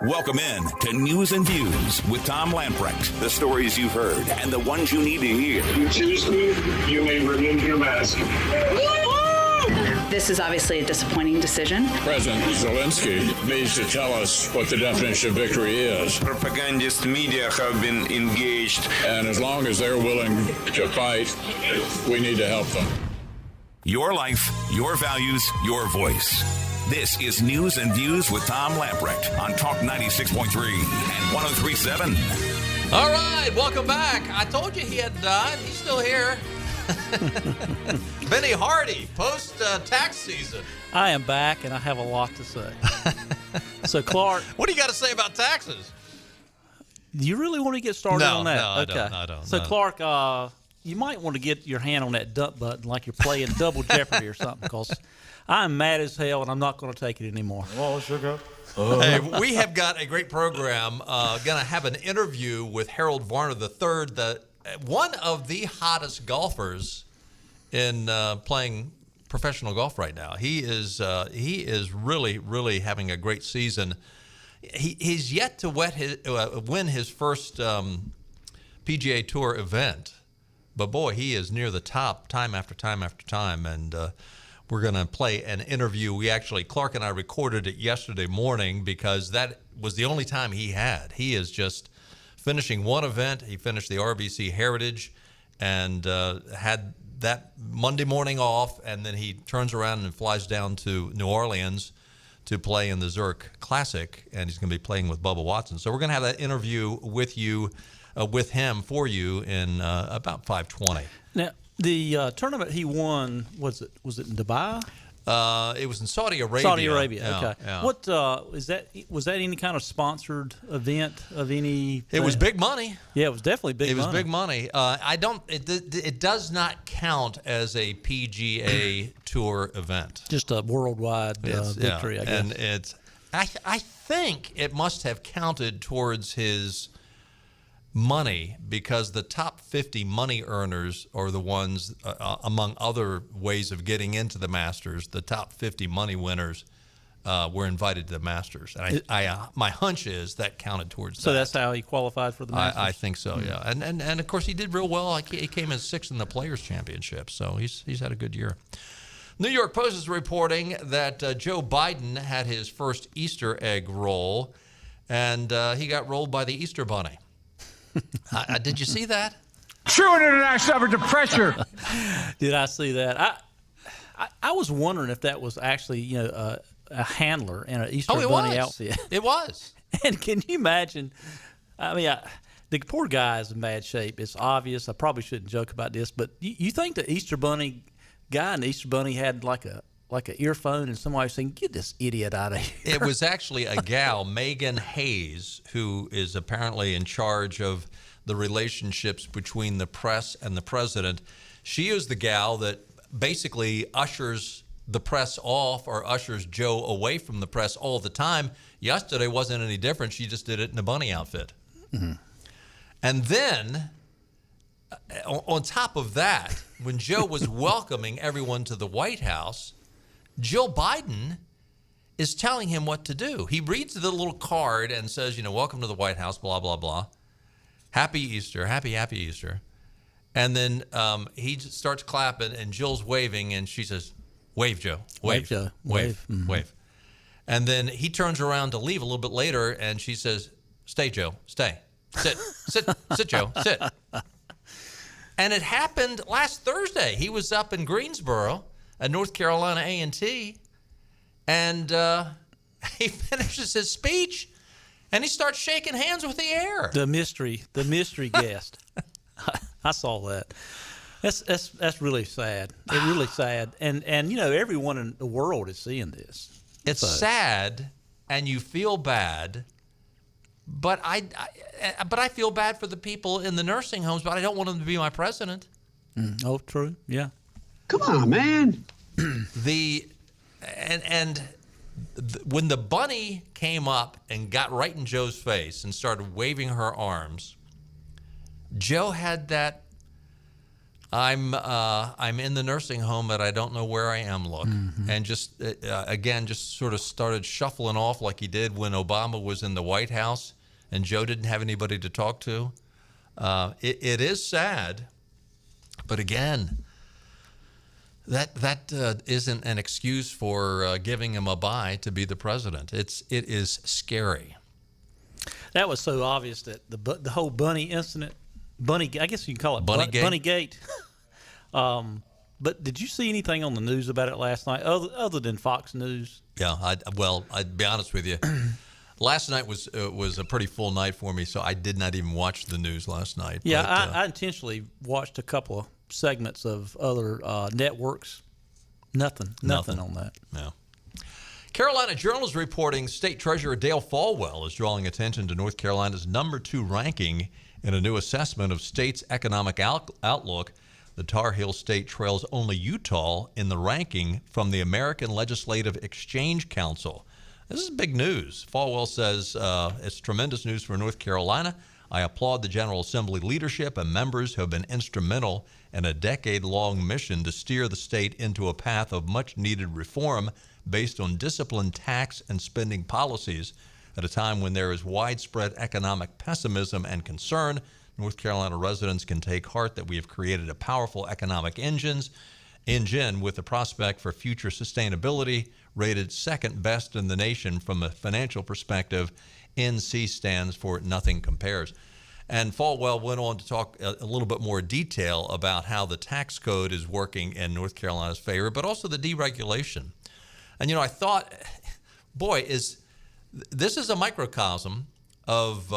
Welcome in to News and Views with Tom Lamprecht. The stories you've heard and the ones you need to hear. You choose me, you may remove your mask. This is obviously a disappointing decision. President Zelensky needs to tell us what the definition of victory is. Propagandist media have been engaged. And as long as they're willing to fight, we need to help them. Your life, your values, your voice. This is News and Views with Tom Lamprecht on Talk 96.3 and 103.7. All right, welcome back. I told you he had died. He's still here. Benny Hardy, post-tax season. I am back, and I have a lot to say. So, Clark. What do you got to say about taxes? Do you really want to get started on that? No, I don't. So, Clark, you might want to get your hand on that dump button like you're playing Double Jeopardy or something, because I'm mad as hell, and I'm not going to take it anymore. Oh, sugar. Hey, we have got a great program. Going to have an interview with Harold Varner III, one of the hottest golfers in playing professional golf right now. He is really, really having a great season. He's yet to win his first PGA Tour event, but boy, he is near the top time after time after time. And we're going to play an interview. Clark and I recorded it yesterday morning because that was the only time he had. He is just finishing one event. He finished the RBC Heritage and had that Monday morning off, and then he turns around and flies down to New Orleans to play in the Zurich Classic, and he's going to be playing with Bubba Watson. So we're going to have that interview with him for you in about 5:20. Now, the tournament he won, was it in Dubai? It was in Saudi Arabia. Saudi Arabia. Yeah, okay. Yeah. What is that? Was that any kind of sponsored event of any? It was big money. Yeah, it was definitely big. It money. was big money. It does not count as a PGA Tour event. Just a worldwide victory, I guess. And I think it must have counted towards his money because the top 50 money earners are the ones, among other ways of getting into the Masters, the top 50 money winners were invited to the Masters. And my hunch is that counted towards that. So that's how he qualified for the Masters? I think so, yeah. And of course, he did real well. He came in sixth in the Players' Championship, so he's had a good year. New York Post is reporting that Joe Biden had his first Easter egg roll, and he got rolled by the Easter Bunny. Did you see that? True international effort to pressure. Did I see that? I was wondering if that was actually a handler in an Easter Bunny outfit. It was. And can you imagine? I mean, the poor guy is in bad shape. It's obvious. I probably shouldn't joke about this, but you think the Easter Bunny guy and the Easter Bunny had like an earphone, and somebody was saying, "Get this idiot out of here." It was actually a gal, Megan Hayes, who is apparently in charge of the relationships between the press and the president. She is the gal that basically ushers the press off or ushers Joe away from the press all the time. Yesterday wasn't any different. She just did it in a bunny outfit. Mm-hmm. And then, on top of that, when Joe was welcoming everyone to the White House, Jill Biden is telling him what to do. He reads the little card and says, welcome to the White House, blah, blah, blah. Happy Easter, happy Easter. And then he starts clapping, and Jill's waving, and she says, wave, Joe. Wave, Joe. Wave. Mm-hmm. Wave. And then he turns around to leave a little bit later, and she says, stay, Joe, stay. Sit, Joe, sit. And it happened last Thursday. He was up in Greensboro at North Carolina A&T, and he finishes his speech, and he starts shaking hands with the air. The mystery guest. I saw that. That's really sad. It's really sad, and everyone in the world is seeing this. It's sad, and you feel bad. But I feel bad for the people in the nursing homes, but I don't want them to be my president. Oh, true. Yeah. Come on, man. When the bunny came up and got right in Joe's face and started waving her arms, Joe had that I'm in the nursing home, but I don't know where I am. Look, and just again, just sort of started shuffling off like he did when Obama was in the White House and Joe didn't have anybody to talk to. It is sad, but again, that isn't an excuse for giving him a bye to be the president. It is scary. That was so obvious that the whole Bunny incident. I guess you can call it Bunnygate. But did you see anything on the news about it last night, other than Fox News? Yeah, I'd be honest with you. Last night was a pretty full night for me, so I did not even watch the news last night. Yeah, but, I intentionally watched a couple of segments of other networks. Nothing on that. No. Carolina Journal is reporting State Treasurer Dale Folwell is drawing attention to North Carolina's #2 ranking in a new assessment of state's economic outlook. The Tar Heel State trails only Utah in the ranking from the American Legislative Exchange Council. This is big news. Folwell says it's tremendous news for North Carolina. I applaud the General Assembly leadership and members who have been instrumental in a decade-long mission to steer the state into a path of much-needed reform based on disciplined tax and spending policies. At a time when there is widespread economic pessimism and concern, North Carolina residents can take heart that we have created a powerful economic engine with the prospect for future sustainability. Rated second best in the nation from a financial perspective, NC stands for Nothing Compares. And Folwell went on to talk a little bit more detail about how the tax code is working in North Carolina's favor, but also the deregulation. And, I thought, boy, this is a microcosm of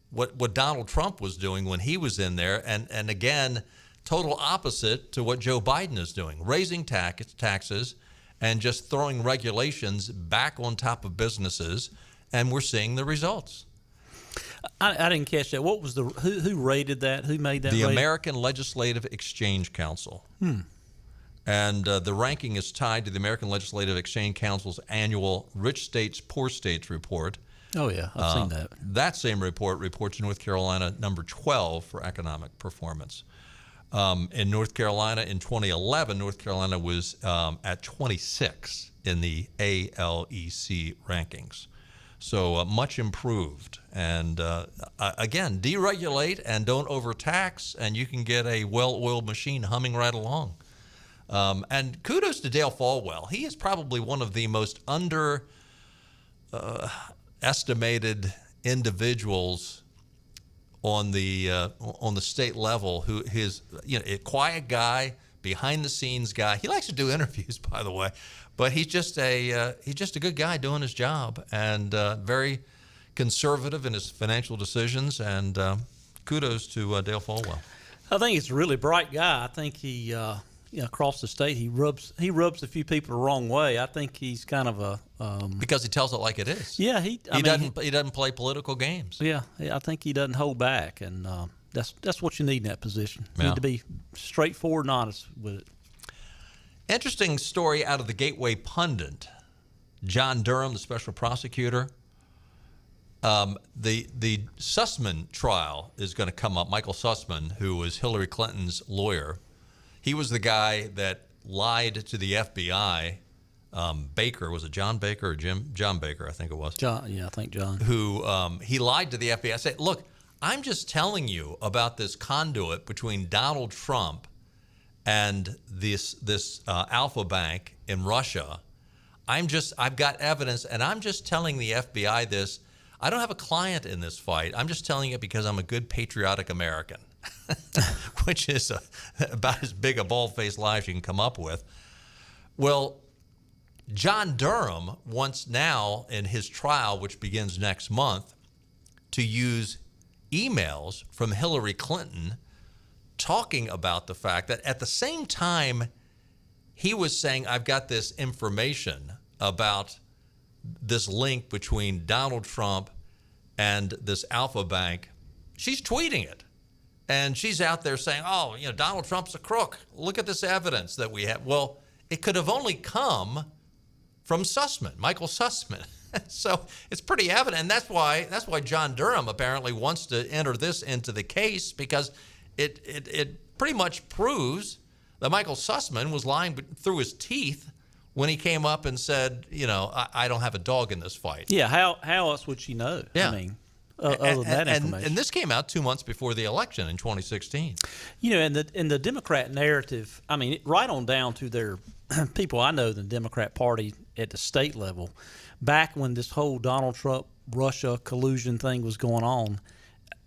what Donald Trump was doing when he was in there, and again, total opposite to what Joe Biden is doing, raising taxes and just throwing regulations back on top of businesses, and we're seeing the results. I didn't catch that. What was who rated that? Who made that? The rating? American Legislative Exchange Council. And the ranking is tied to the American Legislative Exchange Council's annual Rich States, Poor States report. Oh, yeah, I've seen that. That same report reports North Carolina number 12 for economic performance. In North Carolina in 2011, North Carolina was at 26 in the ALEC rankings. So much improved. And again, deregulate and don't overtax, and you can get a well-oiled machine humming right along. And kudos to Dale Folwell. He is probably one of the most underestimated individuals on the state level. Who is a quiet guy, behind the scenes guy. He likes to do interviews, by the way, but he's just a good guy doing his job, and very conservative in his financial decisions. And kudos to Dale Folwell. I think he's a really bright guy. I think he. Across the state, he rubs a few people the wrong way. I think he's kind of a because he tells it like it is. Yeah, he doesn't play political games. Yeah, I think he doesn't hold back, and that's what you need in that position. You Yeah. need to be straightforward and honest with it. Interesting story out of the Gateway Pundit. John Durham, the special prosecutor. The Sussman trial is going to come up. Michael Sussman, who was Hillary Clinton's lawyer. He was the guy that lied to the FBI. Baker, was it John Baker or John Baker? I think it was. John, yeah, I think John. Who he lied to the FBI. Said, "Look, I'm just telling you about this conduit between Donald Trump and this Alpha Bank in Russia. I've got evidence, and I'm just telling the FBI this. I don't have a client in this fight. I'm just telling it because I'm a good patriotic American." Which is about as big a bald-faced lie as you can come up with. Well, John Durham wants now in his trial, which begins next month, to use emails from Hillary Clinton talking about the fact that at the same time he was saying, I've got this information about this link between Donald Trump and this Alpha Bank, she's tweeting it. And she's out there saying, Donald Trump's a crook. Look at this evidence that we have. Well, it could have only come from Sussman, Michael Sussman. So it's pretty evident. And that's why John Durham apparently wants to enter this into the case, because it pretty much proves that Michael Sussman was lying through his teeth when he came up and said, I don't have a dog in this fight. Yeah, how else would she know? Yeah. I mean, other than that information. And this came out 2 months before the election in 2016. In the Democrat narrative, I mean, right on down to their people I know in the Democrat Party at the state level, back when this whole Donald Trump-Russia collusion thing was going on,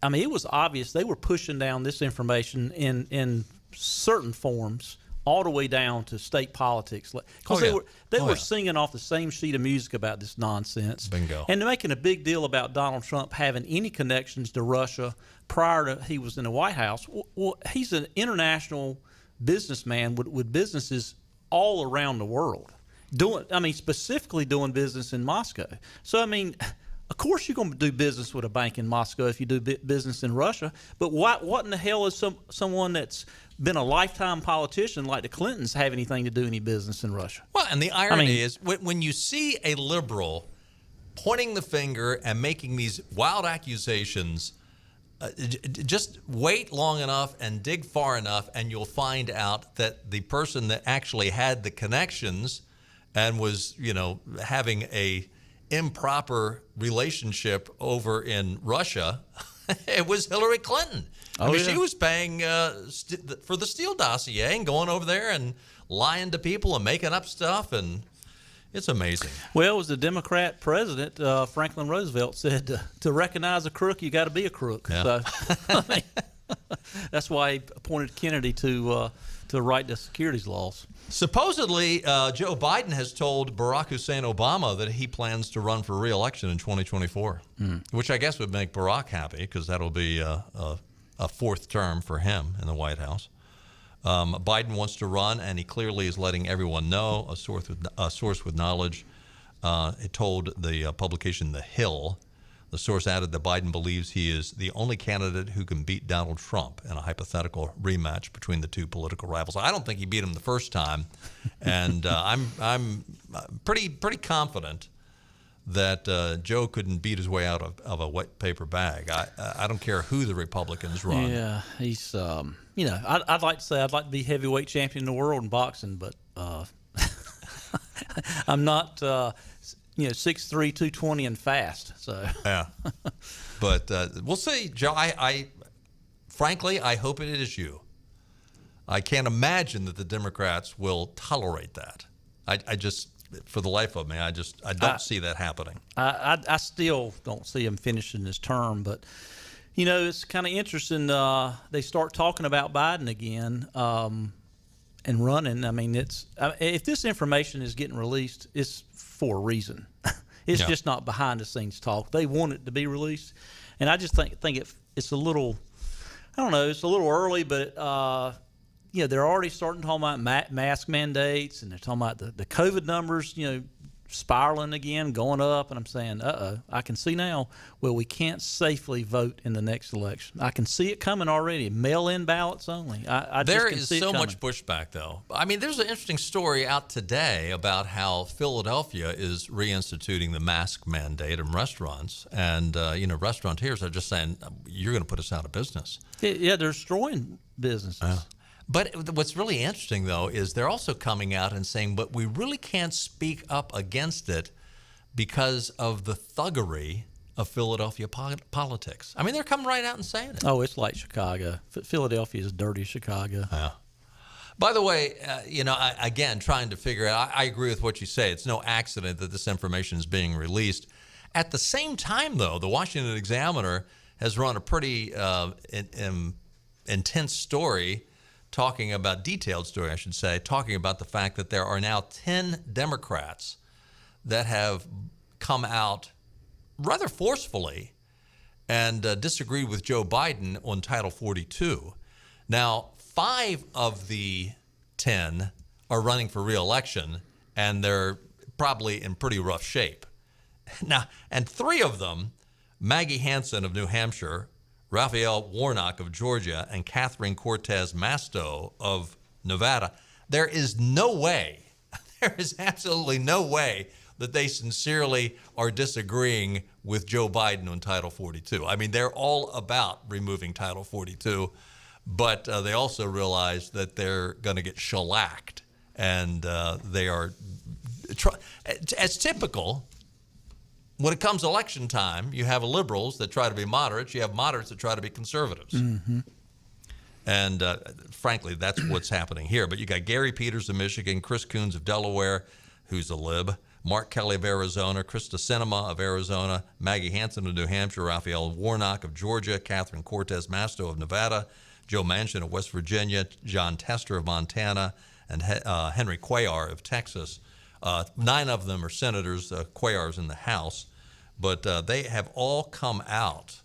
I mean, it was obvious they were pushing down this information in certain forms all the way down to state politics, because they were singing off the same sheet of music about this nonsense. Bingo. And they're making a big deal about Donald Trump having any connections to Russia prior to he was in the White House. Well, he's an international businessman with businesses all around the world, specifically doing business in Moscow. So, I mean, of course you're going to do business with a bank in Moscow if you do business in Russia. But what in the hell is someone that's been a lifetime politician like the Clintons have anything to do any business in Russia? Well, and the irony is when you see a liberal pointing the finger and making these wild accusations, just wait long enough and dig far enough, and you'll find out that the person that actually had the connections and was, having a improper relationship over in Russia, it was Hillary Clinton. She was paying for the Steele dossier and going over there and lying to people and making up stuff, and it's amazing. Well, it was the Democrat president, Franklin Roosevelt, said to recognize a crook, you got to be a crook. Yeah. So that's why he appointed Kennedy to write the securities laws. Supposedly, Joe Biden has told Barack Hussein Obama that he plans to run for re-election in 2024, which I guess would make Barack happy, because that'll be a fourth term for him in the White House. Biden wants to run, and he clearly is letting everyone know. A source with knowledge it told the publication The Hill. The source added that Biden believes he is the only candidate who can beat Donald Trump in a hypothetical rematch between the two political rivals. I don't think he beat him the first time, and I'm pretty confident that Joe couldn't beat his way out of a wet paper bag. I don't care who the Republicans run. Yeah, he's I'd like to say I'd like to be heavyweight champion of the world in boxing, but I'm not 6'3", 220 and fast. So yeah, but we'll see, Joe. Frankly, I hope it is you. I can't imagine that the Democrats will tolerate that. I just, for the life of me, I don't see that happening. I still don't see him finishing his term, but it's kind of interesting. They start talking about Biden again and running. I mean, if this information is getting released, it's for a reason. It's just not behind the scenes talk. They want it to be released, and I just think it's a little, I don't know, it's a little early, but they're already starting to talk about mask mandates, and they're talking about the COVID numbers, spiraling again, going up, and I'm saying, I can see now, well, we can't safely vote in the next election. I can see it coming already, mail-in ballots only. There is so much pushback, though. I mean, there's an interesting story out today about how Philadelphia is reinstituting the mask mandate in restaurants, and, restaurateurs are just saying, you're going to put us out of business. Yeah, they're destroying businesses. But what's really interesting, though, is they're also coming out and saying, but we really can't speak up against it because of the thuggery of Philadelphia politics. I mean, they're coming right out and saying it. Oh, it's like Chicago. Philadelphia is dirty Chicago. Yeah. By the way, again, trying to figure out, I agree with what you say. It's no accident that this information is being released. At the same time, though, the Washington Examiner has run a pretty intense story, detailed story, I should say, talking about the fact that there are now 10 Democrats that have come out rather forcefully and disagreed with Joe Biden on Title 42. Now, 5 of the 10 are running for re-election, and they're probably in pretty rough shape. Now, and 3 of them, Maggie Hansen of New Hampshire, Raphael Warnock of Georgia, and Catherine Cortez Masto of Nevada, there is absolutely no way that they sincerely are disagreeing with Joe Biden on Title 42. I mean, they're all about removing Title 42, but they also realize that they're going to get shellacked, and they are, as typical. When it comes election time, you have liberals that try to be moderates. You have moderates that try to be conservatives. Mm-hmm. And frankly, that's what's happening here. But you got Gary Peters of Michigan, Chris Coons of Delaware, who's a lib, Mark Kelly of Arizona, Krista Sinema of Arizona, Maggie Hansen of New Hampshire, Raphael Warnock of Georgia, Catherine Cortez Masto of Nevada, Joe Manchin of West Virginia, John Tester of Montana, and Henry Cuellar of Texas. 9 of them are senators. Cuellar's in the House. But they have all come out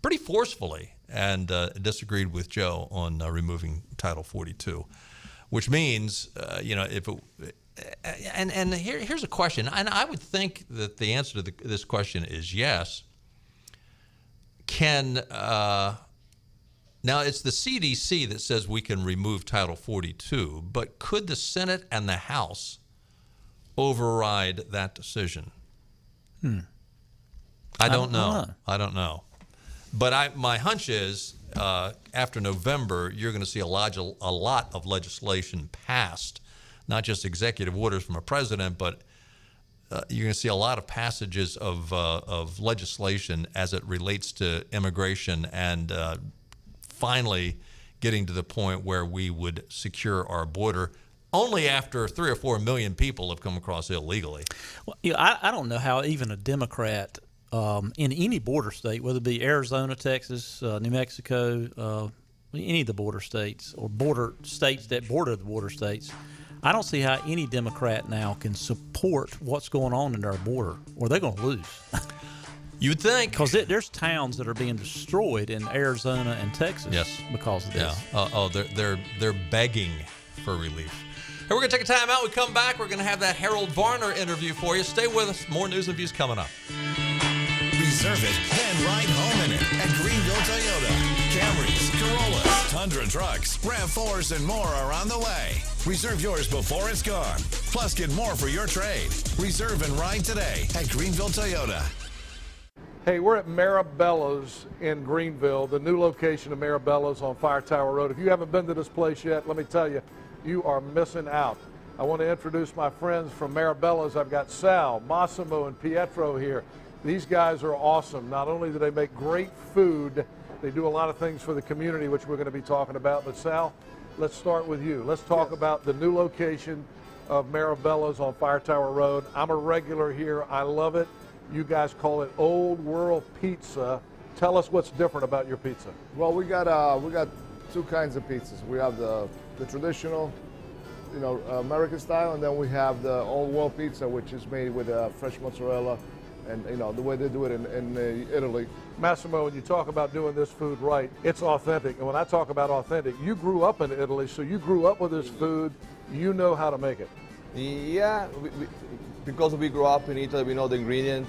pretty forcefully and disagreed with Joe on removing Title 42, which means, if it, and here's a question, and I would think that the answer to this question is yes. Now it's the CDC that says we can remove Title 42, but could the Senate and the House override that decision? I don't know. But my hunch is after November, you're going to see a lot of legislation passed, not just executive orders from a president, but you're going to see a lot of passages of legislation as it relates to immigration and finally getting to the point where we would secure our border only after 3 or 4 million people have come across illegally. Well, I don't know how even a Democrat in any border state, whether it be Arizona, Texas, New Mexico, any of the border states or border states that border the border states, I don't see how any Democrat now can support what's going on in our border, or they're going to lose. You'd think, because there's towns that are being destroyed in Arizona and Texas because of this. Yeah. They're begging for relief. Hey, we're going to take a time out. We come back. We're going to have that Harold Varner interview for you. Stay with us. More news and views coming up. Reserve it, then ride home in it at Greenville Toyota. Camrys, Corollas, Tundra trucks, RAV4s, and more are on the way. Reserve yours before it's gone. Plus, get more for your trade. Reserve and ride today at Greenville Toyota. Hey, we're at Maribella's in Greenville, the new location of Maribella's on Fire Tower Road. If you haven't been to this place yet, let me tell you, you are missing out. I want to introduce my friends from Maribella's. I've got Sal, Massimo, and Pietro here. These guys are awesome. Not only do they make great food, they do a lot of things for the community, which we're going to be talking about. But Sal, let's start with you. Let's talk about the new location of Maribella's on Fire Tower Road. I'm a regular here. I love it. You guys call it Old World Pizza. Tell us what's different about your pizza. Well, we got 2 kinds of pizzas. We have the traditional, American style, and then we have the Old World Pizza, which is made with fresh mozzarella, and the way they do it in Italy. Massimo, when you talk about doing this food right, it's authentic. And when I talk about authentic, you grew up in Italy, so you grew up with this food. You know how to make it. Yeah, because we grew up in Italy, we know the ingredient,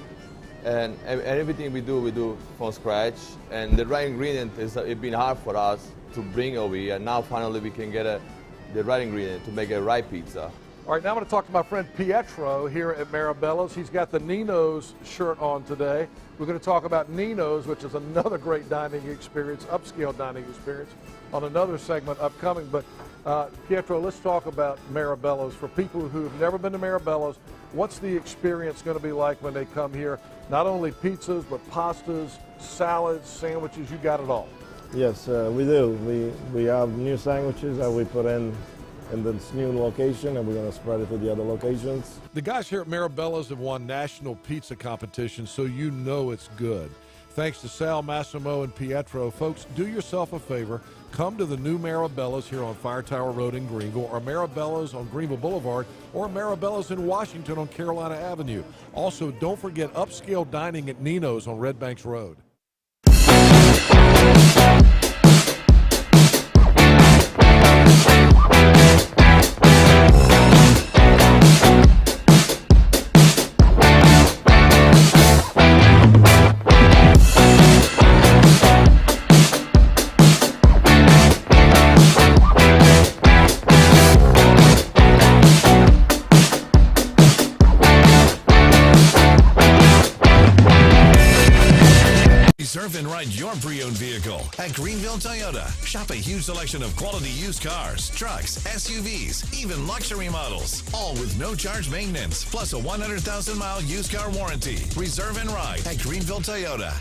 and everything we do from scratch. And the right ingredient it's been hard for us to bring over here. And now finally we can get the right ingredient to make a right pizza. All right, now I'm going to talk to my friend Pietro here at Maribella's. He's got the Nino's shirt on today. We're going to talk about Nino's, which is another great dining experience, upscale dining experience, on another segment upcoming. But Pietro, let's talk about Maribella's. For people who have never been to Maribella's, what's the experience going to be like when they come here? Not only pizzas, but pastas, salads, sandwiches, you got it all. Yes, we do. We have new sandwiches that we put in this new location, and we're going to spread it to the other locations. The guys here at Maribella's have won national pizza competitions, so you know it's good. Thanks to Sal, Massimo, and Pietro. Folks, do yourself a favor. Come to the new Maribella's here on Fire Tower Road in Greenville, or Maribella's on Greenville Boulevard, or Maribella's in Washington on Carolina Avenue. Also, don't forget upscale dining at Nino's on Red Banks Road. and ride your pre-owned vehicle at Greenville Toyota. Shop a huge selection of quality used cars, trucks, SUVs, even luxury models, all with no charge maintenance, plus a 100,000-mile used car warranty. Reserve and ride at Greenville Toyota.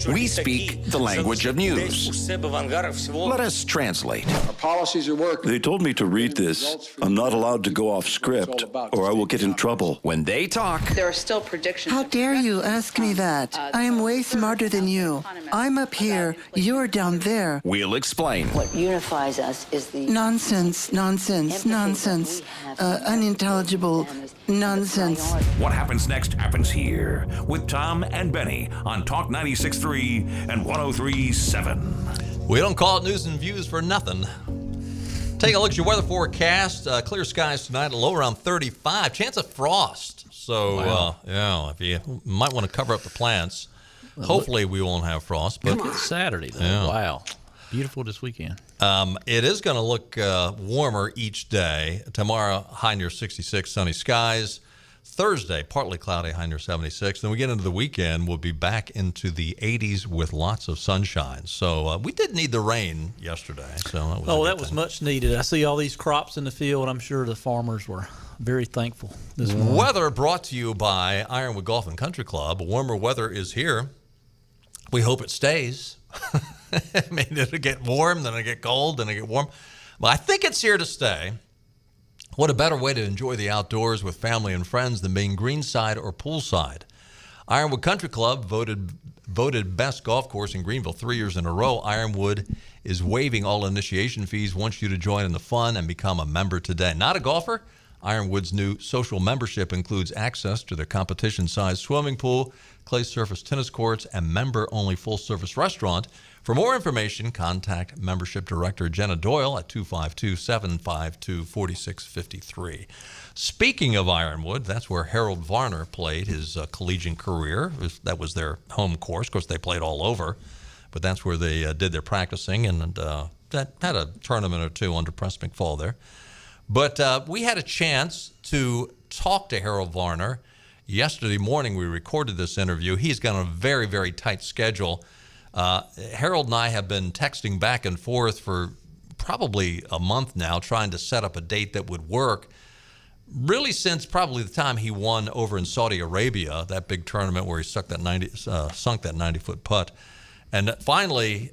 We speak the language of news. Let us translate. Our policies are working. They told me to read this. I'm not allowed to go off script, or I will get in trouble. When they talk, There are still predictions. How dare you ask me that? I am way smarter than you. I'm up here, you're down there. we'll explain. What unifies us is the Nonsense, nonsense, nonsense. Unintelligible nonsense. What happens next happens here with Tom and Benny on Talk 96.3 and 103.7. We don't call it news and views for nothing. Take a look at your weather forecast. Clear skies tonight, a low around 35. Chance of frost. So, Wow. if you might want to cover up the plants. Hopefully we won't have frost. But It's Saturday, though. Yeah. Wow. Beautiful this weekend. It is going to look warmer each day. Tomorrow, high near 66, sunny skies. Thursday, partly cloudy, high near 76. Then we get into the weekend, we'll be back into the 80s with lots of sunshine. So we did need the rain yesterday. So that was much needed. I see all these crops in the field. I'm sure the farmers were very thankful this morning. Weather brought to you by Ironwood Golf and Country Club. Warmer weather is here. We hope it stays. I mean, it'll get warm, then it'll get cold, then it'll get warm. But I think it's here to stay. What a better way to enjoy the outdoors with family and friends than being greenside or poolside. Ironwood Country Club voted best golf course in Greenville 3 years in a row. Ironwood is waiving all initiation fees, wants you to join in the fun and become a member today. Not a golfer? Ironwood's new social membership includes access to their competition-sized swimming pool, clay surface tennis courts, and member-only full-service restaurant. For more information, contact Membership Director Jenna Doyle at 252-752-4653. Speaking of Ironwood, that's where Harold Varner played his collegiate career. That was their home course. Of course, they played all over, but that's where they did their practicing, and that had a tournament or two under Press McFall there. But we had a chance to talk to Harold Varner. Yesterday morning, we recorded this interview. He's got a very, very tight schedule. Harold and I have been texting back and forth for probably a month now, trying to set up a date that would work. Really since probably the time he won over in Saudi Arabia, that big tournament where he sunk that 90-foot putt. And finally,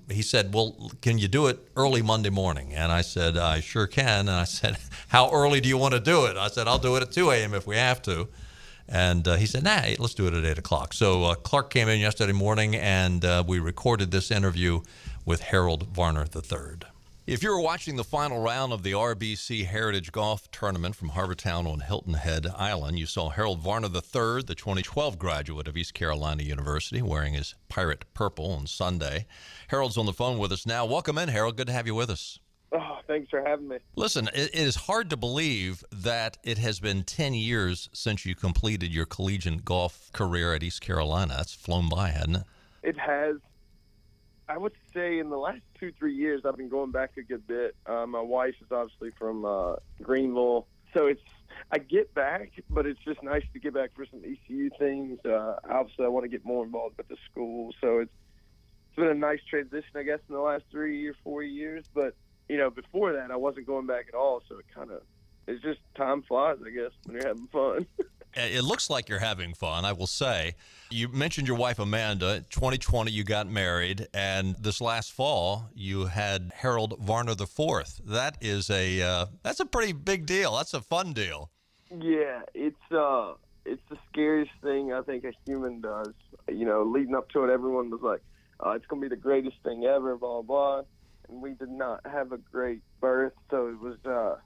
he said, well, can you do it early Monday morning? And I said, I sure can. And I said, how early do you want to do it? I said, I'll do it at 2 a.m. if we have to. And he said, nah, let's do it at 8 o'clock. So Clark came in yesterday morning, and we recorded this interview with Harold Varner III. If you were watching the final round of the RBC Heritage Golf Tournament from Harbortown on Hilton Head Island, you saw Harold Varner III, the 2012 graduate of East Carolina University, wearing his pirate purple on Sunday. Harold's on the phone with us now. Welcome in, Harold. Good to have you with us. Oh, thanks for having me. Listen, it is hard to believe that it has been 10 years since you completed your collegiate golf career at East Carolina. That's flown by, hasn't it? It has. I would say in the last 2-3 years, I've been going back a good bit. My wife is obviously from Greenville, so I get back, but it's just nice to get back for some ECU things. Obviously, I want to get more involved with the school, so it's been a nice transition, I guess, in the last 3 or 4 years. But before that, I wasn't going back at all, so it's just time flies, I guess, when you're having fun. It looks like you're having fun, I will say. You mentioned your wife, Amanda. 2020, you got married, and this last fall, you had Harold Varner IV. That is that's a pretty big deal. That's a fun deal. Yeah, it's the scariest thing I think a human does. Leading up to it, everyone was like, it's going to be the greatest thing ever, blah, blah, blah. And we did not have a great birth, so it was, I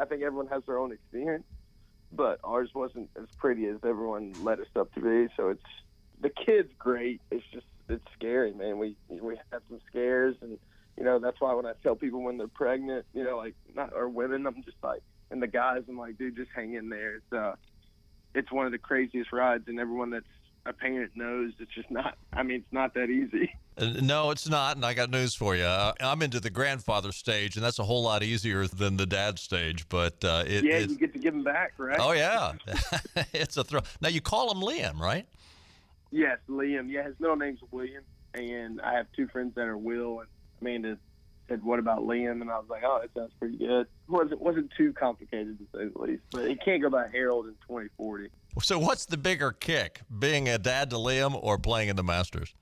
think everyone has their own experience. But ours wasn't as pretty as everyone led us up to be. So the kid's great. It's scary, man. We had some scares, and that's why when I tell people when they're pregnant, or women, I'm just like, and the guys, I'm like, dude, just hang in there. It's one of the craziest rides, and everyone that's a parent knows it's just not. I mean, it's not that easy. No, it's not, and I got news for you. I'm into the grandfather stage, and that's a whole lot easier than the dad stage. But you get to give them back, right? Oh yeah, it's a thrill. Now you call him Liam, right? Yes, Liam. Yeah, his middle name's William, and I have two friends that are Will, and Amanda said, "What about Liam?" And I was like, "Oh, that sounds pretty good." Wasn't too complicated to say the least, but it can't go by Harold in 2040. So what's the bigger kick, being a dad to Liam or playing in the Masters?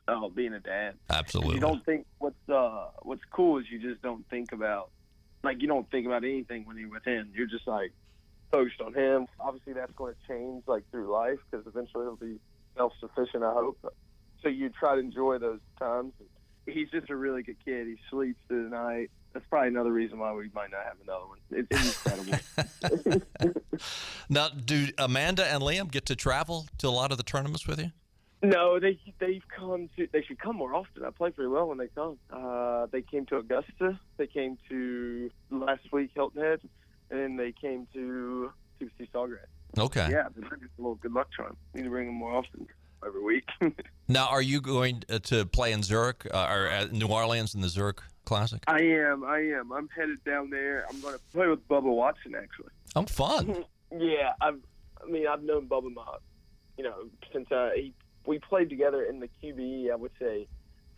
Oh, being a dad. Absolutely. You don't think what's cool is you just don't think about, like, you don't think about anything when you're with him. You're just like focused on him. Obviously, that's going to change like through life because eventually he'll be self-sufficient, I hope. So you try to enjoy those times. He's just a really good kid. He sleeps through the night. That's probably another reason why we might not have another one. It's incredible. Now, do Amanda and Liam get to travel to a lot of the tournaments with you? No, they've come to. They should come more often. I play pretty well when they come. They came to Augusta. They came to last week Hilton Head, and then they came to see Sawgrass. Okay. Yeah, it's a little good luck charm. Need to bring them more often every week. Now, are you going to play in Zurich or at New Orleans in the Zurich Classic? I am. I'm headed down there. I'm going to play with Bubba Watson, actually. Oh, fun. Yeah, I've known Bubba since we played together in the QBE, I would say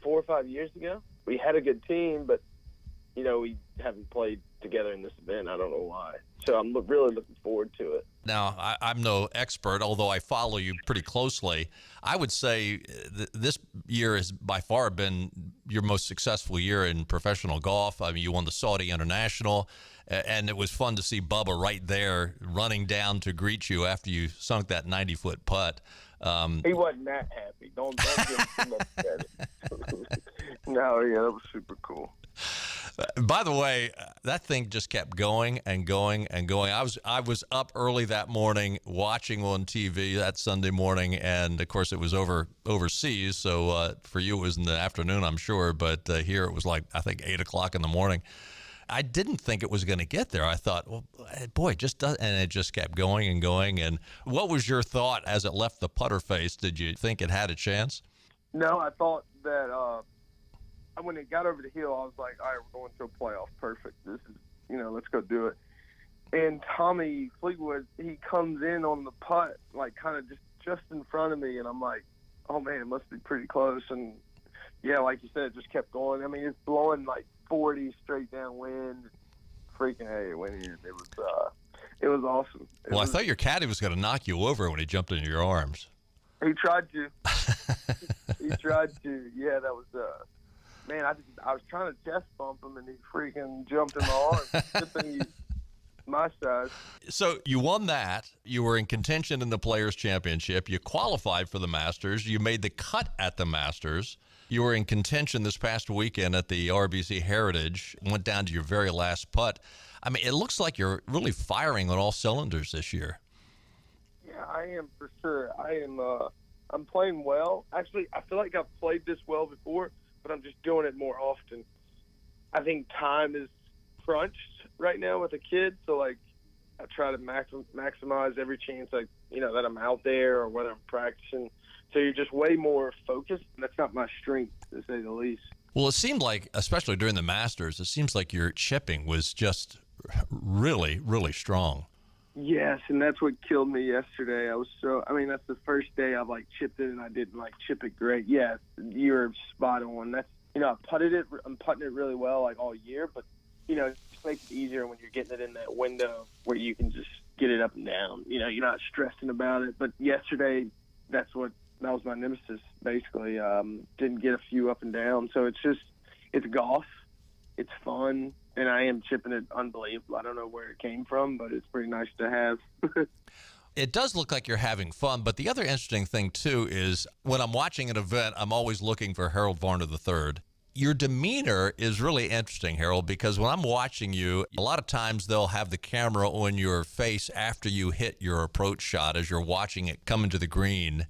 4 or 5 years ago. We had a good team, but, we haven't played together in this event. I don't know why. So I'm really looking forward to it. Now, I'm no expert, although I follow you pretty closely. I would say this year has by far been your most successful year in professional golf. I mean, you won the Saudi International, and it was fun to see Bubba right there running down to greet you after you sunk that 90-foot putt. He wasn't that happy. Don't give him too much credit. No, yeah, that was super cool. By the way, that thing just kept going and going and going. I was up early that morning watching on TV that Sunday morning, and of course it was overseas. So for you it was in the afternoon, I'm sure, but here it was like I think 8 o'clock in the morning. I didn't think it was going to get there. I thought, well, boy, it just does, and it just kept going and going. And what was your thought as it left the putter face? Did you think it had a chance? No, I thought that when it got over the hill, I was like, all right, we're going to a playoff. Perfect. This is, let's go do it. And Tommy Fleetwood, he comes in on the putt, like kind of just in front of me, and I'm like, oh man, it must be pretty close. And yeah, like you said, it just kept going. I mean, it's blowing like 40 straight downwind. Freaking hey, it went in. It was awesome. I thought your caddy was going to knock you over when he jumped into your arms. He tried to. He tried to. Yeah, that was man, I was trying to chest bump him, and he freaking jumped in my arms. Good thing he's my size. So you won that. You were in contention in the Players' Championship. You qualified for the Masters. You made the cut at the Masters. You were in contention this past weekend at the RBC Heritage. Went down to your very last putt. I mean, it looks like you're really firing on all cylinders this year. Yeah, I am for sure. I'm playing well. Actually, I feel like I've played this well before, but I'm just doing it more often. I think time is crunched right now with a kid, so like I try to maximize every chance that I'm out there or whether I'm practicing. So you're just way more focused. That's not my strength, to say the least. Well, it seemed like, especially during the Masters, it seems like your chipping was just really, really strong. Yes, and that's what killed me yesterday. That's the first day I've chipped it and I didn't chip it great. Yeah, you're spot on. That's I'm putting it really well all year, but it just makes it easier when you're getting it in that window where you can just get it up and down. You're not stressing about it. But yesterday, that was my nemesis, basically. Didn't get a few up and down. So it's golf. It's fun. And I am chipping it unbelievable. I don't know where it came from, but it's pretty nice to have. It does look like you're having fun, but the other interesting thing, too, is when I'm watching an event, I'm always looking for Harold Varner III. Your demeanor is really interesting, Harold, because when I'm watching you, a lot of times they'll have the camera on your face after you hit your approach shot as you're watching it come into the green.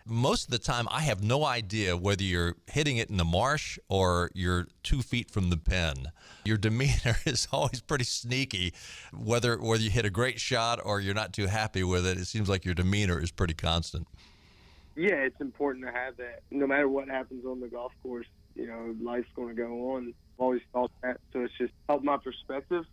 Most of the time, I have no idea whether you're hitting it in the marsh or you're 2 feet from the pin. Your demeanor is always pretty sneaky. Whether you hit a great shot or you're not too happy with it, it seems like your demeanor is pretty constant. yeah, it's important to have that. No matter what happens on the golf course, you know, life's going to go on. I've always thought that, so it's just helped my perspective.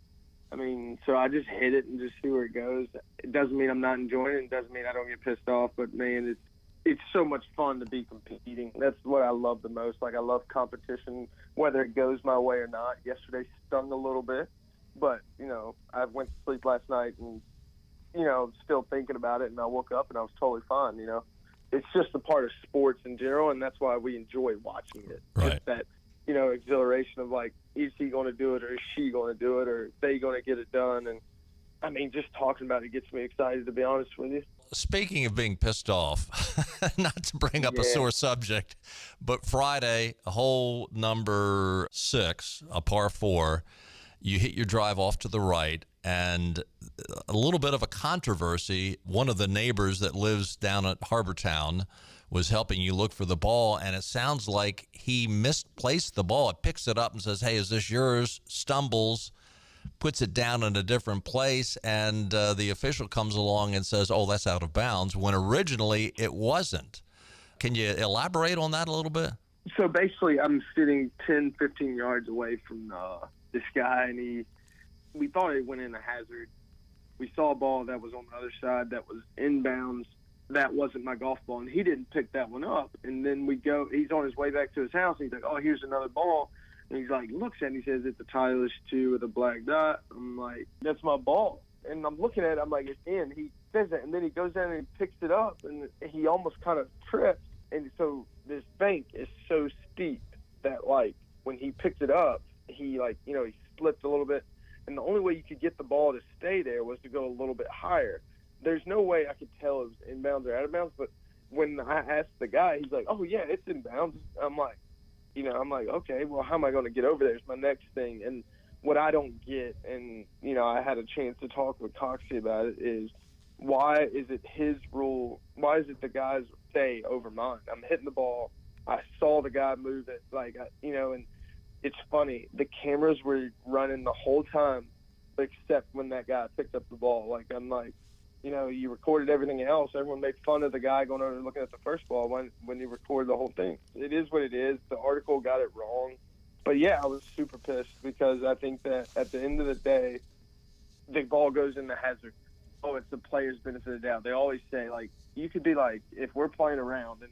I mean, so I just hit it and just see where it goes. It doesn't mean I'm not enjoying it. It doesn't mean I don't get pissed off. But, man, it's so much fun to be competing. That's what I love the most. Like, I love competition, whether it goes my way or not. Yesterday stung a little bit. But, you know, I went to sleep last night and, you know, still thinking about it. And I woke up and I was totally fine, you know. It's just a part of sports in general, and that's why we enjoy watching it. Right. It's that, you know, exhilaration of, like, is he going to do it or is she going to do it or are they going to get it done? And, I mean, just talking about it gets me excited, to be honest with you. Speaking of being pissed off, not to bring up a sore subject, but Friday, hole number 6, a par 4, you hit your drive off to the right, and a little bit of a controversy. One of the neighbors that lives down at Harbortown was helping you look for the ball, and it sounds like he misplaced the ball. It picks it up and says, hey, is this yours? Stumbles, puts it down in a different place, and the official comes along and says, oh, that's out of bounds, when originally it wasn't. Can you elaborate on that a little bit? So basically, I'm sitting 10, 15 yards away from this guy, and we thought it went in a hazard. We saw a ball that was on the other side that was inbounds. That wasn't my golf ball, and he didn't pick that one up. And then he's on his way back to his house, and he's like, oh, here's another ball. And he's like, looks at it, and he says, it's a Titleist 2 with a black dot. I'm like, that's my ball. And I'm looking at it, I'm like, it's in. He says that, and then he goes down and he picks it up, and he almost kind of trips. And so this bank is so steep that, like, when he picked it up, he, like, you know, he slipped a little bit. And the only way you could get the ball to stay there was to go a little bit higher. There's no way I could tell it was inbounds or out of bounds, but when I asked the guy, he's like, oh, yeah, it's inbounds. I'm like, okay, well, how am I going to get over there is my next thing. And what I don't get, and, you know, I had a chance to talk with Coxie about it, is why is it his rule? Why is it the guy's say over mine? I'm hitting the ball. I saw the guy move it, like, you know, and it's funny. The cameras were running the whole time except when that guy picked up the ball. Like, I'm like, you know, you recorded everything else. Everyone made fun of the guy going over and looking at the first ball when you recorded the whole thing. It is what it is. The article got it wrong. But, yeah, I was super pissed because I think that at the end of the day, the ball goes in the hazard. Oh, it's the player's benefit of the doubt. They always say, like, you could be like, if we're playing around and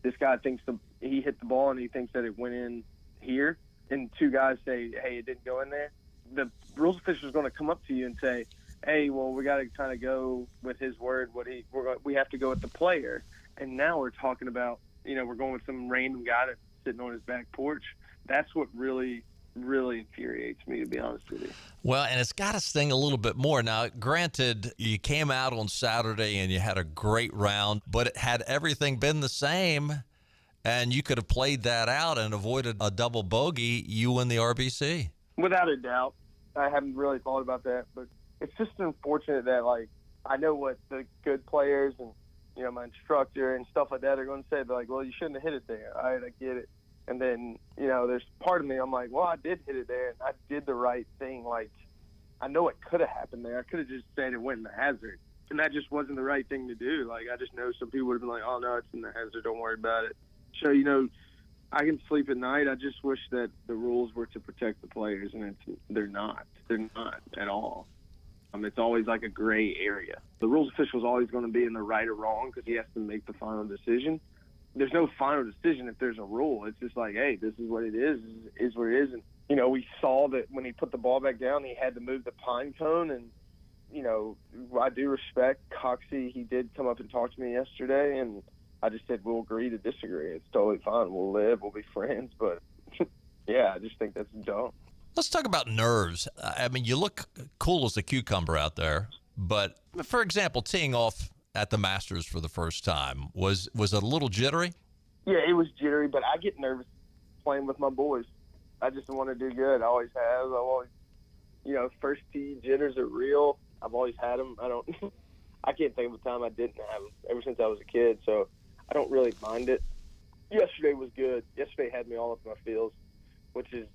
this guy thinks he hit the ball and he thinks that it went in here, and two guys say, hey, it didn't go in there, the rules official is going to come up to you and say, hey, well, we got to kind of go with his word. We have to go with the player. And now we're talking about, you know, we're going with some random guy that's sitting on his back porch. That's what really, really infuriates me, to be honest with you. Well, and it's got to sting a little bit more. Now, granted, you came out on Saturday and you had a great round, but had everything been the same and you could have played that out and avoided a double bogey, you win the RBC. Without a doubt. I haven't really thought about that, but it's just unfortunate that, like, I know what the good players and, you know, my instructor and stuff like that are going to say. They're like, well, you shouldn't have hit it there. All right, I get it. And then, you know, there's part of me, I'm like, well, I did hit it there, and I did the right thing. Like, I know it could have happened there. I could have just said it went in the hazard, and that just wasn't the right thing to do. Like, I just know some people would have been like, oh, no, it's in the hazard. Don't worry about it. So, you know, I can sleep at night. I just wish that the rules were to protect the players, and they're not. They're not at all. It's always like a gray area. The rules official is always going to be in the right or wrong because he has to make the final decision. There's no final decision if there's a rule. It's just like, hey, this is what it is what it is. And, you know, we saw that when he put the ball back down, he had to move the pine cone. And, you know, I do respect Coxie. He did come up and talk to me yesterday, and I just said, we'll agree to disagree. It's totally fine. We'll live. We'll be friends. But, yeah, I just think that's dumb. Let's talk about nerves. I mean, you look cool as a cucumber out there, but for example, teeing off at the Masters for the first time, was it a little jittery? Yeah, it was jittery, but I get nervous playing with my boys. I just want to do good. I always have. I've always, you know, first tee jitters are real. I've always had them. I can't think of a time I didn't have them ever since I was a kid, so I don't really mind it. Yesterday was good. Yesterday had me all up my feels, which is,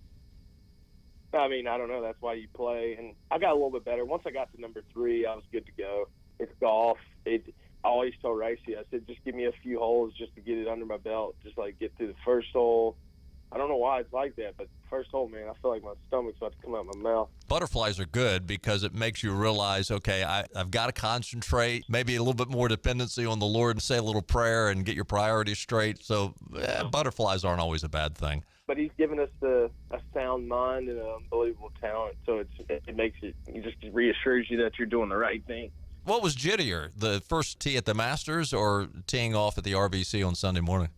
I mean, I don't know. That's why you play. And I got a little bit better. Once I got to number 3, I was good to go. It's golf. I always tell Ricey, I said, just give me a few holes just to get it under my belt, just like get through the first hole. I don't know why it's like that, but first hole, man, I feel like my stomach's about to come out my mouth. Butterflies are good because it makes you realize, okay, I've got to concentrate, maybe a little bit more dependency on the Lord, and say a little prayer and get your priorities straight. So butterflies aren't always a bad thing. But he's given us a sound mind and an unbelievable talent, so it makes it just reassures you that you're doing the right thing. What was jittier, the first tee at the Masters or teeing off at the RBC on Sunday morning?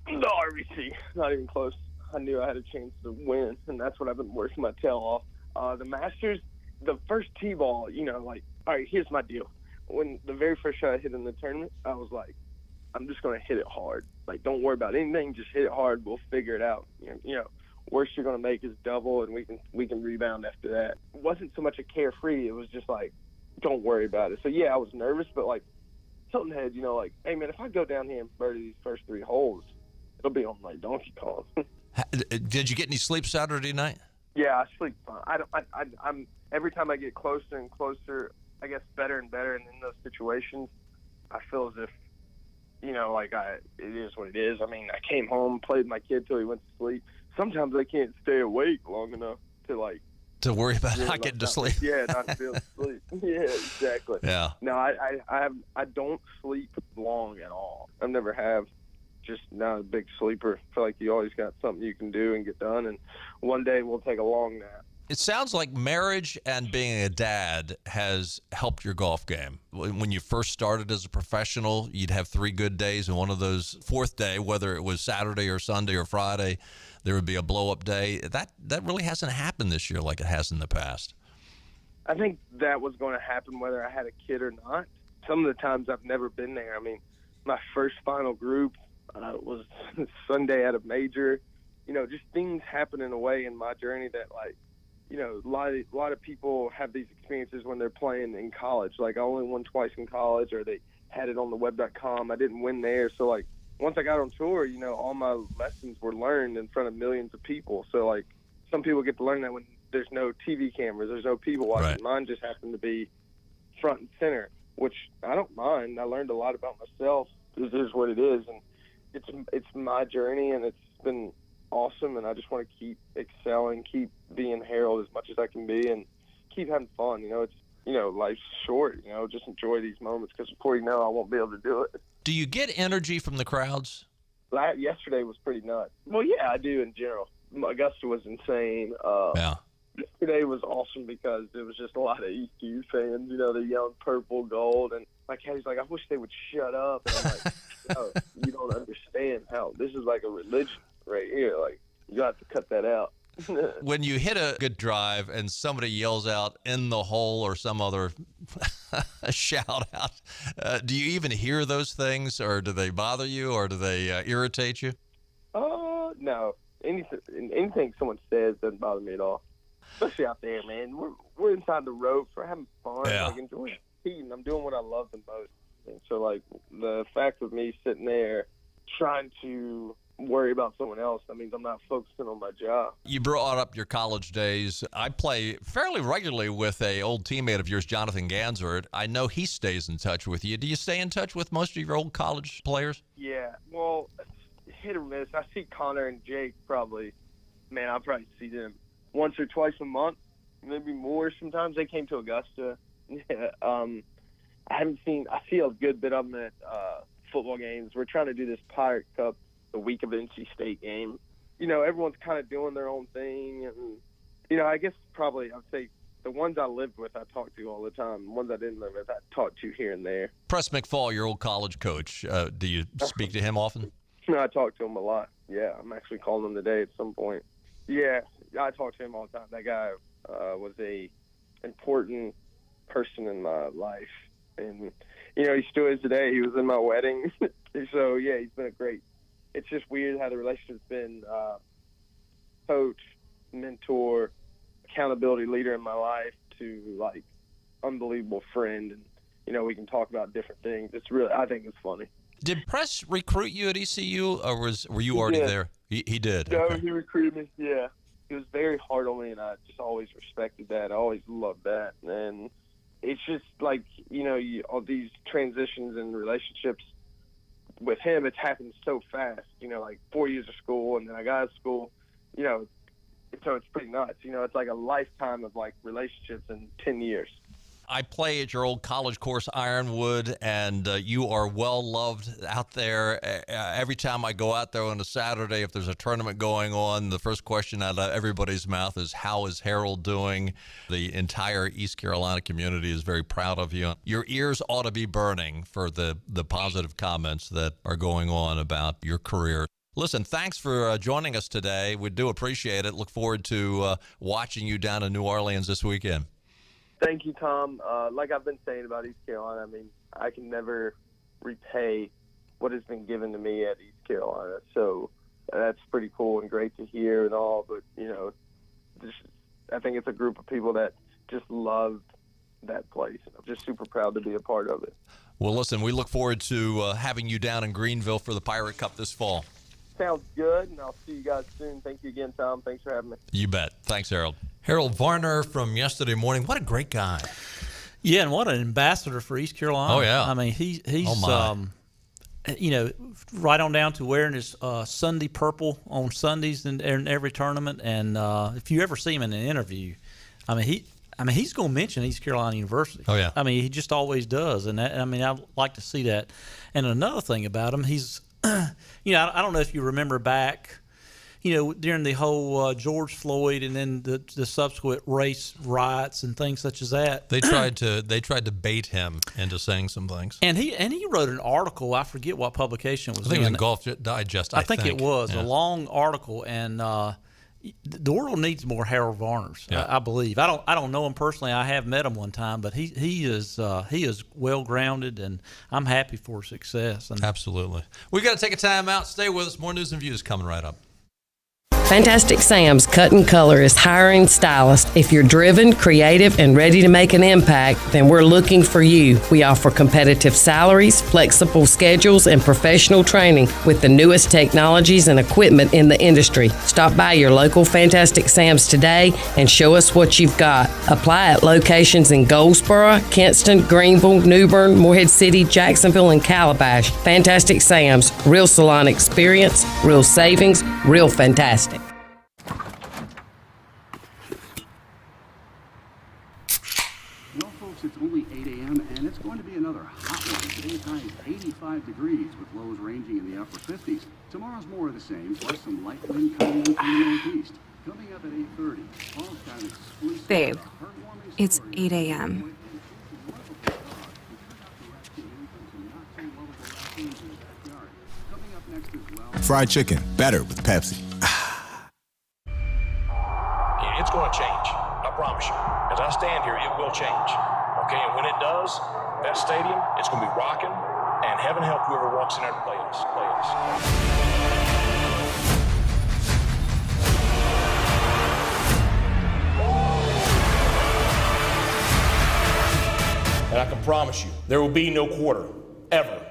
The RBC, not even close. I knew I had a chance to win, and that's what I've been working my tail off. The Masters, the first tee ball, all right, here's my deal. When the very first shot I hit in the tournament, I was like, I'm just going to hit it hard. Like, don't worry about anything. Just hit it hard. We'll figure it out. Worst you're going to make is double, and we can rebound after that. It wasn't so much a carefree. It was just like, don't worry about it. So, yeah, I was nervous, but, like, Hilton Head, hey, man, if I go down here and birdie these first 3 holes, it'll be on my Donkey Kong. Did you get any sleep Saturday night? Yeah, I sleep fine. I'm every time I get closer and closer, I guess better and better. And in those situations, I feel as if, it is what it is. I mean, I came home, played with my kid till he went to sleep. Sometimes I can't stay awake long enough to worry about not getting to sleep. Yeah, not to be able to sleep. Yeah, exactly. Yeah. No, I don't sleep long at all. I never have. Just not a big sleeper. I feel like you always got something you can do and get done, and one day we'll take a long nap. It sounds like marriage and being a dad has helped your golf game. When you first started as a professional, you'd have 3 good days, and one of those, fourth day, whether it was Saturday or Sunday or Friday, there would be a blow-up day. That really hasn't happened this year like it has in the past. I think that was going to happen whether I had a kid or not. Some of the times I've never been there. I mean, my first final group was Sunday at a major. Just things happen in a way in my journey that, like, a lot of people have these experiences when they're playing in college. Like, I only won twice in college, or they had it on the web.com. I didn't win there. So, like, once I got on tour, all my lessons were learned in front of millions of people. So, like, some people get to learn that when there's no TV cameras, there's no people watching. Right. Mine just happened to be front and center, which I don't mind. I learned a lot about myself. This is what it is, and it's my journey, and it's been awesome, and I just want to keep excelling, keep being Harold as much as I can be, and keep having fun. Life's short. Just enjoy these moments, because before you know, I won't be able to do it. Do you get energy from the crowds? Yesterday was pretty nuts. Well, yeah, I do in general. Augusta was insane. Yeah. Yesterday was awesome because it was just a lot of EQ fans. They're yelling purple, gold, and my caddy's like, I wish they would shut up. And I'm like, no, you don't understand how this is like a religion right here. Like, you got to cut that out. When you hit a good drive and somebody yells out "in the hole" or some other shout out, do you even hear those things, or do they bother you, or do they irritate you? No. Anything someone says doesn't bother me at all. Especially out there, man. We're inside the ropes. We're having fun. Yeah. Like, enjoying competing. I'm doing what I love the most. And so, like, the fact of me sitting there trying to worry about someone else, that means I'm not focusing on my job. You brought up your college days. I play fairly regularly with a old teammate of yours, Jonathan Gansert. I know he stays in touch with you. Do you stay in touch with most of your old college players? Yeah. Well, hit or miss. I see Connor and Jake probably. Man, I probably see them once or twice a month, maybe more. Sometimes they came to Augusta. Yeah, I see a good bit of them at football games. We're trying to do this Pirate Cup the week of the NC State game. Everyone's kind of doing their own thing. And, I guess probably I'd say the ones I lived with, I talked to all the time. The ones I didn't live with, I talked to here and there. Press McFall, your old college coach, do you speak to him often? No, I talk to him a lot. Yeah, I'm actually calling him today at some point. Yeah, I talk to him all the time. That guy was a important person in my life. And, he still is today. He was in my wedding. So, yeah, he's been a great – it's just weird how the relationship's been coach, mentor, accountability leader in my life to, like, unbelievable friend. And, we can talk about different things. It's really – I think it's funny. Did Press recruit you at ECU, or were you already there? He did. No, okay. He recruited me, yeah. He was very hard on me, and I just always respected that. I always loved that. And, it's just like, all these transitions and relationships with him, it's happened so fast, like 4 years of school, and then I got out of school, so it's pretty nuts. It's like a lifetime of like relationships in 10 years. I play at your old college course, Ironwood, and you are well loved out there. Every time I go out there on a Saturday, if there's a tournament going on, the first question out of everybody's mouth is, how is Harold doing? The entire East Carolina community is very proud of you. Your ears ought to be burning for the positive comments that are going on about your career. Listen, thanks for joining us today. We do appreciate it. Look forward to watching you down in New Orleans this weekend. Thank you, Tom. Like I've been saying about East Carolina, I mean, I can never repay what has been given to me at East Carolina. So that's pretty cool and great to hear and all. But, I think it's a group of people that just love that place. I'm just super proud to be a part of it. Well, listen, we look forward to having you down in Greenville for the Pirate Cup this fall. Sounds good, and I'll see you guys soon. Thank you again, Tom. Thanks for having me. You bet. Thanks, Harold. Harold Varner from yesterday morning. What a great guy. Yeah, and what an ambassador for East Carolina. Oh, yeah. I mean, he's right on down to wearing his Sunday purple on Sundays in every tournament. And if you ever see him in an interview, he's going to mention East Carolina University. Oh, yeah. I mean, he just always does. And I like to see that. And another thing about him, he's, I don't know if you remember back, during the whole George Floyd and then the subsequent race riots and things such as that. They tried to bait him into saying some things. And he wrote an article. I forget what publication it was. I think it was in Golf Digest. I think it was a long article, and the world needs more Harold Varners. Yeah. I believe. I don't know him personally. I have met him one time, but he is well grounded, and I'm happy for his success. And absolutely, we got to take a time out. Stay with us. More news and views coming right up. Fantastic Sam's Cut and Color is hiring stylists. If you're driven, creative, and ready to make an impact, then we're looking for you. We offer competitive salaries, flexible schedules, and professional training with the newest technologies and equipment in the industry. Stop by your local Fantastic Sam's today and show us what you've got. Apply at locations in Goldsboro, Kinston, Greenville, New Bern, Morehead City, Jacksonville, and Calabash. Fantastic Sam's, real salon experience, real savings, real fantastic. It's only 8 a.m. and it's going to be another hot one. Today's high is 85 degrees with lows ranging in the upper 50s. Tomorrow's more of the same, plus some light wind coming in from the northeast. Coming up at 8:30, Paul's got an exclusive. Babe, it's 8 a.m. Fried chicken, better with Pepsi. Yeah, it's going to change. I promise you. As I stand here, it will change. Okay, and when it does, that stadium, it's going to be rocking, and heaven help whoever walks in there to play us. And I can promise you, there will be no quarter, ever.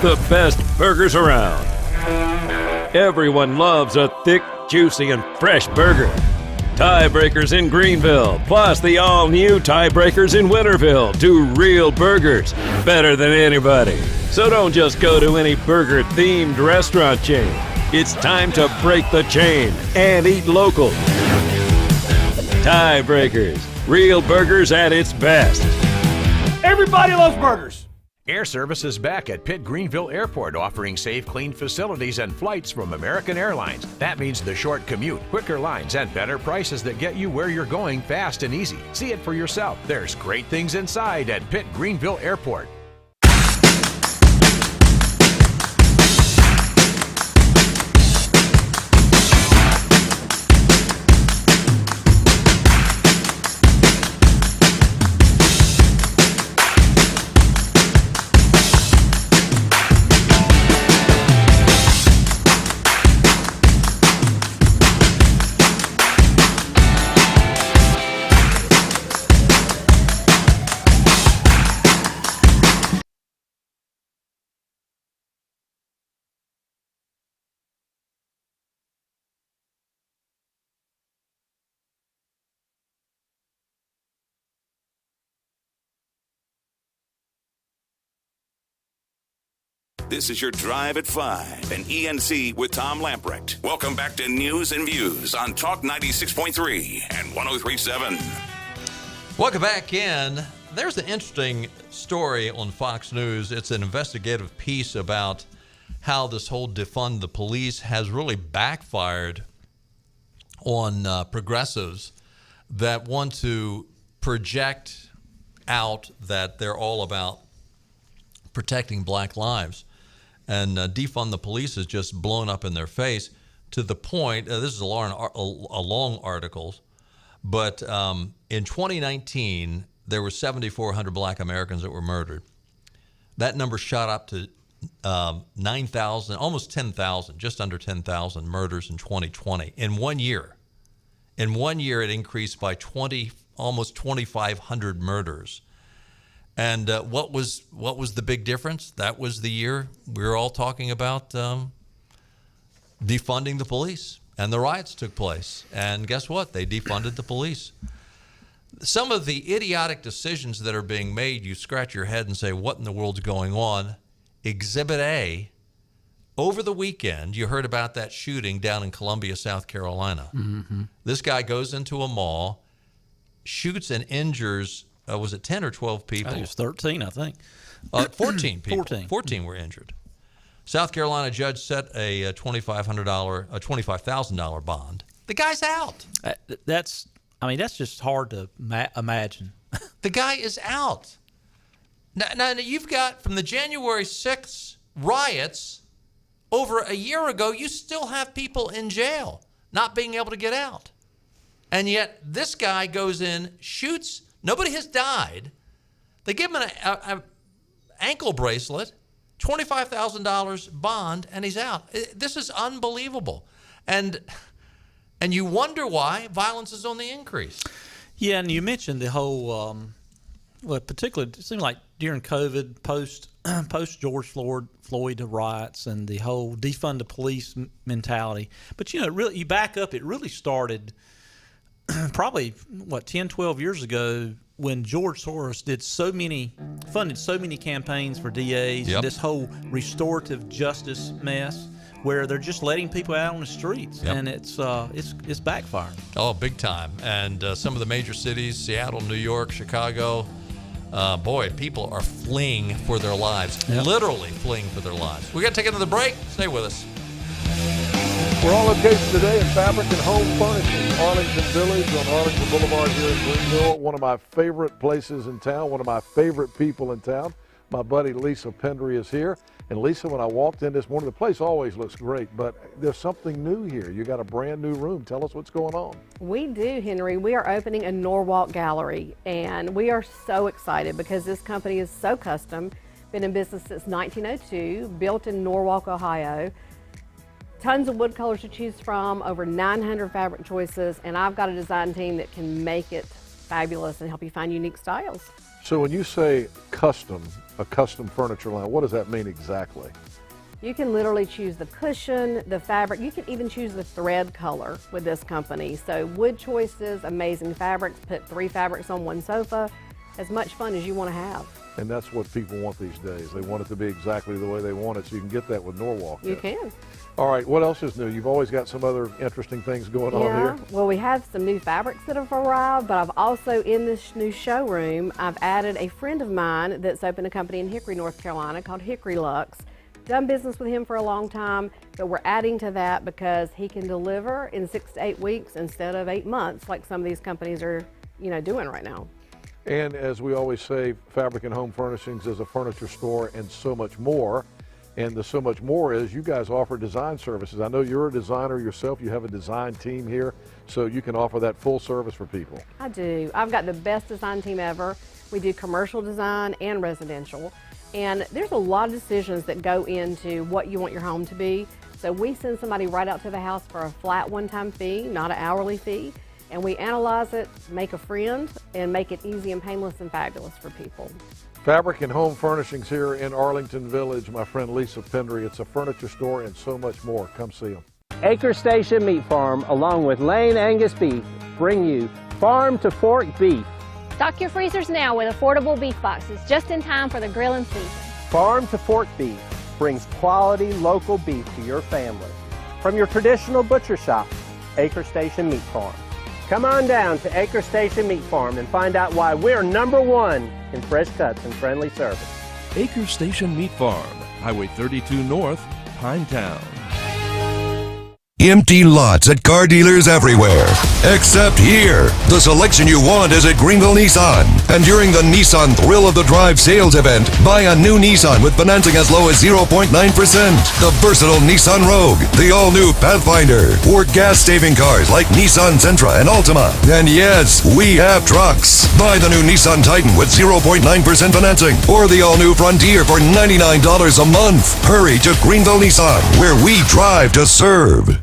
The best burgers around. Everyone loves a thick, juicy, and fresh burger. Tiebreakers in Greenville, plus the all-new Tiebreakers in Winterville. Do real burgers better than anybody. So don't just go to any burger-themed restaurant chain. It's time to break the chain and eat local. Tiebreakers, real burgers at its best. Everybody loves burgers. Air Service is back at Pitt Greenville Airport, offering safe, clean facilities and flights from American Airlines. That means the short commute, quicker lines, and better prices that get you where you're going fast and easy. See it for yourself. There's great things inside at Pitt Greenville Airport. This is your Drive at 5 and ENC with Tom Lamprecht. Welcome back to News and Views on Talk 96.3 and 103.7. Welcome back in. There's an interesting story on Fox News. It's an investigative piece about how this whole defund the police has really backfired on progressives that want to project out that they're all about protecting black lives. And defund the police has just blown up in their face to the point, this is a long article, but in 2019, there were 7,400 black Americans that were murdered. That number shot up to 9,000, almost 10,000, just under 10,000 murders in 2020. In 1 year. In 1 year, it increased by almost 2,500 murders. And what was the big difference? That was the year we were all talking about defunding the police, and the riots took place. And guess what? They defunded the police. Some of the idiotic decisions that are being made, you scratch your head and say, what in the world's going on? Exhibit A, over the weekend, you heard about that shooting down in Columbia, South Carolina. Mm-hmm. This guy goes into a mall, shoots and injures, was it 10 or 12 people? It was 13, I think. 14 people. 14 were injured. South Carolina judge set a $25,000 bond. The guy's out. That's just hard to imagine. The guy is out. Now, you've got from the January 6th riots over a year ago, you still have people in jail not being able to get out. And yet this guy goes in, shoots. Nobody has died. They give him an ankle bracelet, $25,000 bond, and he's out. This is unbelievable. And you wonder why violence is on the increase. Yeah, and you mentioned the whole, particularly it seemed like during COVID, post George Floyd riots and the whole defund the police mentality. But, really, you back up, it really started probably, 10, 12 years ago when George Soros funded so many campaigns for DAs, yep. This whole restorative justice mess where they're just letting people out on the streets, yep. and it's backfiring. Oh, big time. And some of the major cities, Seattle, New York, Chicago, people are fleeing for their lives, yep. Literally fleeing for their lives. We got to take another break. Stay with us. We're on location today at Fabric and Home Furnishings, Arlington Village on Arlington Boulevard here in Greenville. One of my favorite places in town, one of my favorite people in town. My buddy Lisa Pendry is here. And Lisa, when I walked in this morning, the place always looks great, but there's something new here. You got a brand new room. Tell us what's going on. We do, Henry. We are opening a Norwalk gallery, and we are so excited because this company is so custom. Been in business since 1902, built in Norwalk, Ohio. Tons of wood colors to choose from, over 900 fabric choices, and I've got a design team that can make it fabulous and help you find unique styles. So when you say custom, a custom furniture line, what does that mean exactly? You can literally choose the cushion, the fabric. You can even choose the thread color with this company. So wood choices, amazing fabrics, put 3 fabrics on one sofa, as much fun as you want to have. And that's what people want these days. They want it to be exactly the way they want it, so you can get that with Norwalk. You can. All right, what else is new? You've always got some other interesting things going on here. Well, we have some new fabrics that have arrived, but I've also, in this new showroom, I've added a friend of mine that's opened a company in Hickory, North Carolina called Hickory Luxe. Done business with him for a long time, but we're adding to that because he can deliver in 6 to 8 weeks instead of 8 months like some of these companies are, doing right now. And as we always say, Fabric and Home Furnishings is a furniture store and so much more. And the so much more is you guys offer design services. I know you're a designer yourself. You have a design team here, so you can offer that full service for people. I do. I've got the best design team ever. We do commercial design and residential. And there's a lot of decisions that go into what you want your home to be. So we send somebody right out to the house for a flat one-time fee, not an hourly fee. And we analyze it, make a friend, and make it easy and painless and fabulous for people. Fabric and Home Furnishings here in Arlington Village. My friend Lisa Pendry. It's a furniture store and so much more. Come see them. Acre Station Meat Farm, along with Lane Angus Beef, bring you farm to fork beef. Stock your freezers now with affordable beef boxes just in time for the grilling season. Farm to fork beef. brings quality local beef to your family. From your traditional butcher shop, Acre Station Meat Farm. Come on down to Acre Station Meat Farm and find out why we're #1 in fresh cuts and friendly service. Acre Station Meat Farm, Highway 32 North, Pinetown. Empty lots at car dealers everywhere, except here. The selection you want is at Greenville Nissan. And during the Nissan Thrill of the Drive sales event, buy a new Nissan with financing as low as 0.9%. The versatile Nissan Rogue, the all-new Pathfinder, or gas-saving cars like Nissan Sentra and Altima. And yes, we have trucks. Buy the new Nissan Titan with 0.9% financing, or the all-new Frontier for $99 a month. Hurry to Greenville Nissan, where we drive to serve.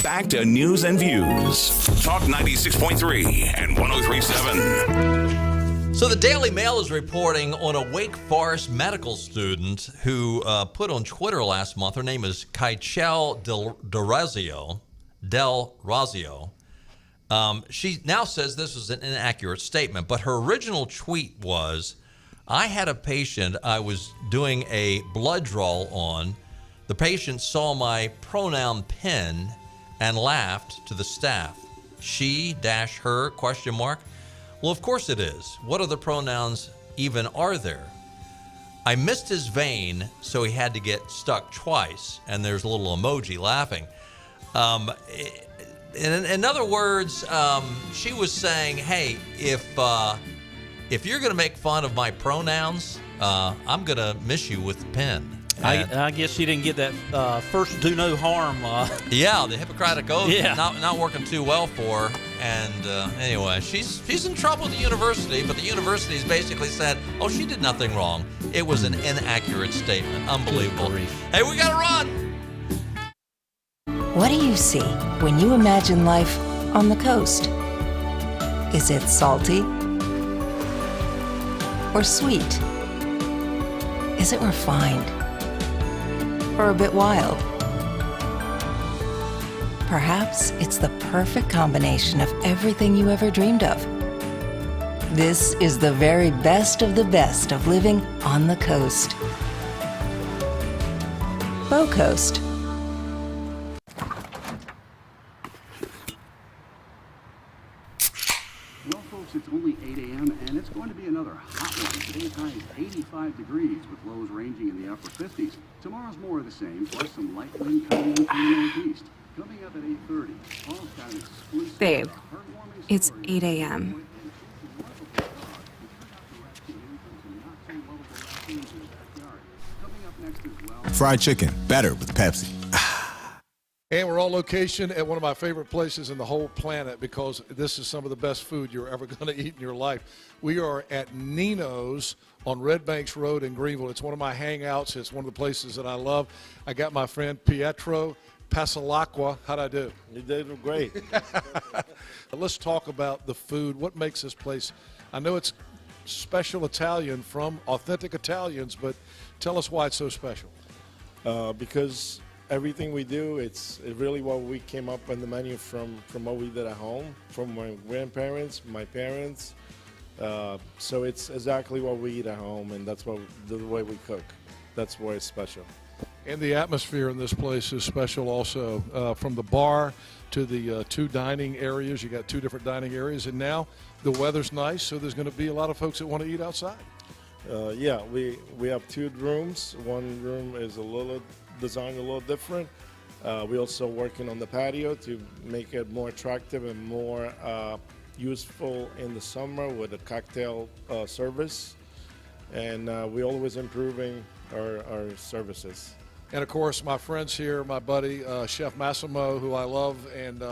Back to news and views. Talk 96.3 and 103.7. So the Daily Mail is reporting on a Wake Forest medical student who put on Twitter last month. Her name is Kaichel Del Razio. She now says this was an inaccurate statement, but her original tweet was, I had a patient I was doing a blood draw on. The patient saw my pronoun pen and laughed to the staff. She-her, question mark. Well, of course it is. What other pronouns even are there? I missed his vein, so he had to get stuck twice. And there's a little emoji laughing. In other words, she was saying, hey, if you're going to make fun of my pronouns, I'm going to miss you with the pen. I guess she didn't get that first do no harm. Yeah, the Hippocratic Oath yeah. not working too well for her. And anyway, she's in trouble with the university, but the university's basically said, oh, she did nothing wrong. It was an inaccurate statement. Unbelievable. Hey, we got to run. What do you see when you imagine life on the coast? Is it salty or sweet? Is it refined? Or a bit wild? Perhaps it's the perfect combination of everything you ever dreamed of. This is the very best of the best of living on the coast. Bow Coast. Well, folks, it's only 8 a.m. and it's going to be another hot one. Today's high is 85 degrees with lows ranging in the upper 50s. Tomorrow's more of the same, plus some light wind coming in from the northeast. Coming up at 8:30, Paul's got an exclusive Babe, it's 8 a.m. Fried chicken, better with Pepsi. And we're on location at one of my favorite places in the whole planet because this is some of the best food you're ever going to eat in your life. We are at Nino's on Red Banks Road in Greenville. It's one of my hangouts. It's one of the places that I love. I got my friend Pietro Pasalacqua. How'd I do? You did great. Let's talk about the food. What makes this place? I know it's special Italian from authentic Italians, but tell us why it's so special. Because everything we do, it's really what we came up on the menu from what we did at home, from my grandparents, my parents. So it's exactly what we eat at home, and that's what the way we cook. That's why it's special. And the atmosphere in this place is special also. From the bar to the two dining areas, you got two different dining areas, and now the weather's nice, so there's going to be a lot of folks that want to eat outside. Yeah, we have two rooms. One room is designed a little different. We're also working on the patio to make it more attractive and more useful in the summer with a cocktail service. And we're always improving our services. And of course, my friends here, my buddy, Chef Massimo, who I love, and